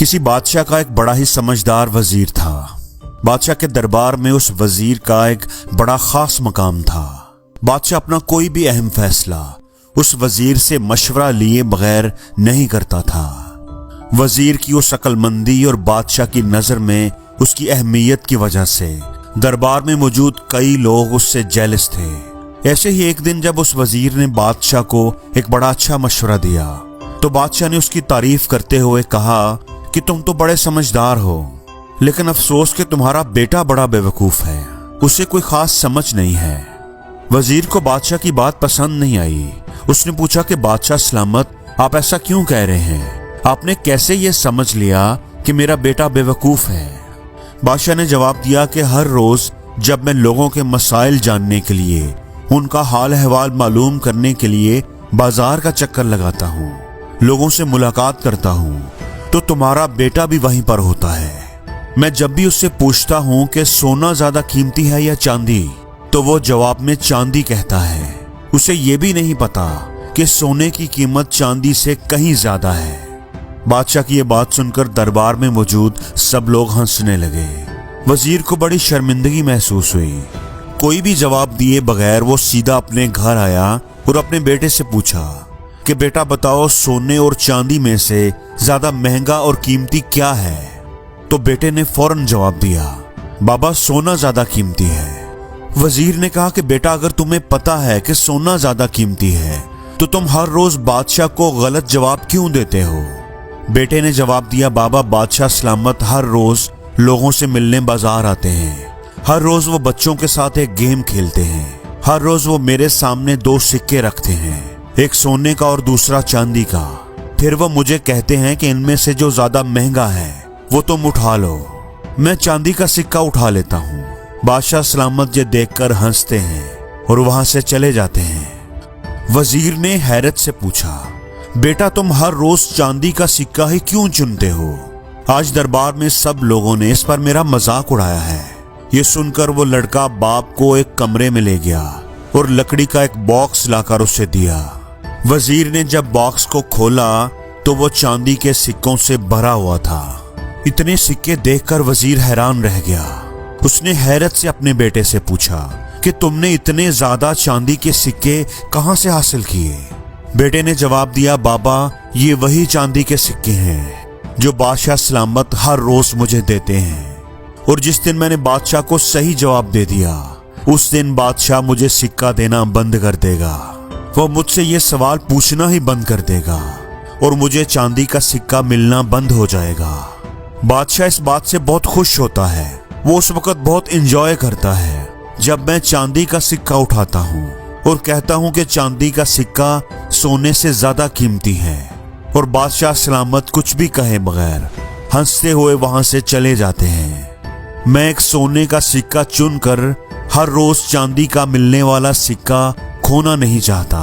किसी बादशाह का एक बड़ा ही समझदार वजीर था। बादशाह के दरबार में उस वजीर का एक बड़ा खास मकाम था। बादशाह अपना कोई भी अहम फैसला उस वजीर से मशवरा लिए बगैर नहीं करता था। वजीर की उस अक्लमंदी और बादशाह की नजर में उसकी अहमियत की वजह से दरबार में मौजूद कई लोग उससे जेलस थे। ऐसे ही एक दिन जब उस वजीर ने बादशाह को एक बड़ा अच्छा मशवरा दिया तो बादशाह ने उसकी तारीफ करते हुए कहा कि तुम तो बड़े समझदार हो, लेकिन अफसोस कि तुम्हारा बेटा बड़ा बेवकूफ है, उसे कोई खास समझ नहीं है। वजीर को बादशाह की बात पसंद नहीं आई। उसने पूछा कि बादशाह सलामत, आप ऐसा क्यों कह रहे हैं? आपने कैसे ये समझ लिया कि मेरा बेटा बेवकूफ है? बादशाह ने जवाब दिया कि हर रोज जब मैं लोगों के मसाइल जानने के लिए, उनका हाल अहवाल मालूम करने के लिए बाजार का चक्कर लगाता हूँ, लोगों से मुलाकात करता हूँ, तो तुम्हारा बेटा भी वहीं पर होता है। मैं जब भी उससे पूछता हूँ कि सोना ज्यादा कीमती है या चांदी, तो वो जवाब में चांदी कहता है। उसे ये भी नहीं पता कि सोने की कीमत चांदी से कहीं ज्यादा है। बादशाह की ये बात सुनकर दरबार में मौजूद सब लोग हंसने लगे। वजीर को बड़ी शर्मिंदगी महसूस हुई। कोई भी जवाब दिए बगैर वो सीधा अपने घर आया और अपने बेटे से पूछा कि बेटा बताओ, सोने और चांदी में से ज्यादा महंगा और कीमती क्या है? तो बेटे ने फौरन जवाब दिया, बाबा सोना ज्यादा कीमती है। वजीर ने कहा कि बेटा अगर तुम्हें पता है कि सोना ज्यादा कीमती है तो तुम हर रोज बादशाह को गलत जवाब क्यों देते हो? बेटे ने जवाब दिया, बाबा बादशाह सलामत हर रोज लोगों से मिलने बाजार आते हैं। हर रोज वो बच्चों के साथ एक गेम खेलते हैं। हर रोज वो मेरे सामने दो सिक्के रखते हैं, एक सोने का और दूसरा चांदी का। फिर वो मुझे कहते हैं कि इनमें से जो ज्यादा महंगा है वो तुम उठा लो। मैं चांदी का सिक्का उठा लेता हूँ। बादशाह सलामत ये देखकर हंसते हैं और वहां से चले जाते हैं। वजीर ने हैरत से पूछा, बेटा तुम हर रोज चांदी का सिक्का ही क्यों चुनते हो? आज दरबार में सब लोगों ने इस पर मेरा मजाक उड़ाया है। ये सुनकर वो लड़का बाप को एक कमरे में ले गया और लकड़ी का एक बॉक्स लाकर उसे दिया। वजीर ने जब बॉक्स को खोला तो वो चांदी के सिक्कों से भरा हुआ था। इतने सिक्के देखकर वजीर हैरान रह गया। उसने हैरत से अपने बेटे से पूछा कि तुमने इतने ज्यादा चांदी के सिक्के कहां से हासिल किए? बेटे ने जवाब दिया, बाबा ये वही चांदी के सिक्के हैं जो बादशाह सलामत हर रोज मुझे देते हैं, और जिस दिन मैंने बादशाह को सही जवाब दे दिया उस दिन बादशाह मुझे सिक्का देना बंद कर देगा। वो मुझसे ये सवाल पूछना ही बंद कर देगा और मुझे चांदी का सिक्का मिलना बंद हो जाएगा। बादशाह इस बात से बहुत खुश होता है। वो उस वक्त बहुत एंजॉय करता है जब मैं चांदी का सिक्का उठाता हूँ और कहता हूँ कि चांदी का सिक्का सोने से ज्यादा कीमती है, और बादशाह सलामत कुछ भी कहे बगैर हंसते हुए वहां से चले जाते हैं। मैं एक सोने का सिक्का चुनकर हर रोज चांदी का मिलने वाला सिक्का खोना नहीं चाहता।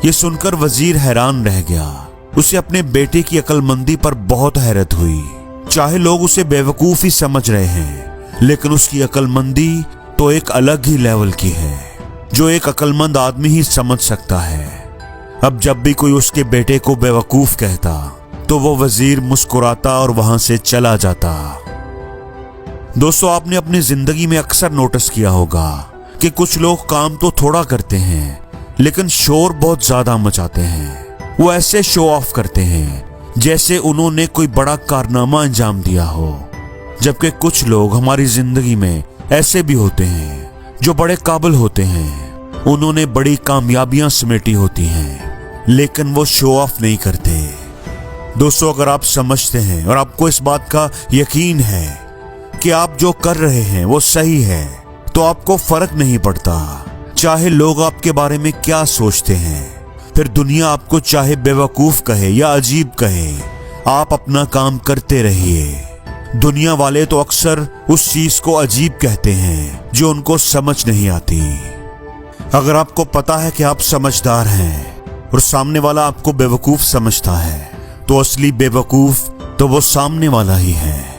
ये सुनकर वजीर हैरान रह गया। उसे अपने बेटे की अक्लमंदी पर बहुत हैरत हुई। चाहे लोग उसे बेवकूफ ही समझ रहे हैं, लेकिन उसकी अक्लमंदी तो एक अलग ही लेवल की है जो एक अक्लमंद आदमी ही समझ सकता है। अब जब भी कोई उसके बेटे को बेवकूफ कहता तो वो वजीर मुस्कुराता और वहां से चला जाता। दोस्तों, आपने अपनी जिंदगी में अक्सर नोटिस किया होगा कि कुछ लोग काम तो थोड़ा करते हैं लेकिन शोर बहुत ज्यादा मचाते हैं। वो ऐसे शो ऑफ करते हैं जैसे उन्होंने कोई बड़ा कारनामा अंजाम दिया हो, जबकि कुछ लोग हमारी जिंदगी में ऐसे भी होते हैं जो बड़े काबिल होते हैं। उन्होंने बड़ी कामयाबियां समेटी होती हैं लेकिन वो शो ऑफ नहीं करते। दोस्तों, अगर आप समझते हैं और आपको इस बात का यकीन है कि आप जो कर रहे हैं वो सही है, तो आपको फर्क नहीं पड़ता चाहे लोग आपके बारे में क्या सोचते हैं। फिर दुनिया आपको चाहे बेवकूफ कहे या अजीब कहे, आप अपना काम करते रहिए। दुनिया वाले तो अक्सर उस चीज को अजीब कहते हैं जो उनको समझ नहीं आती। अगर आपको पता है कि आप समझदार हैं और सामने वाला आपको बेवकूफ समझता है, तो असली बेवकूफ तो वो सामने वाला ही है।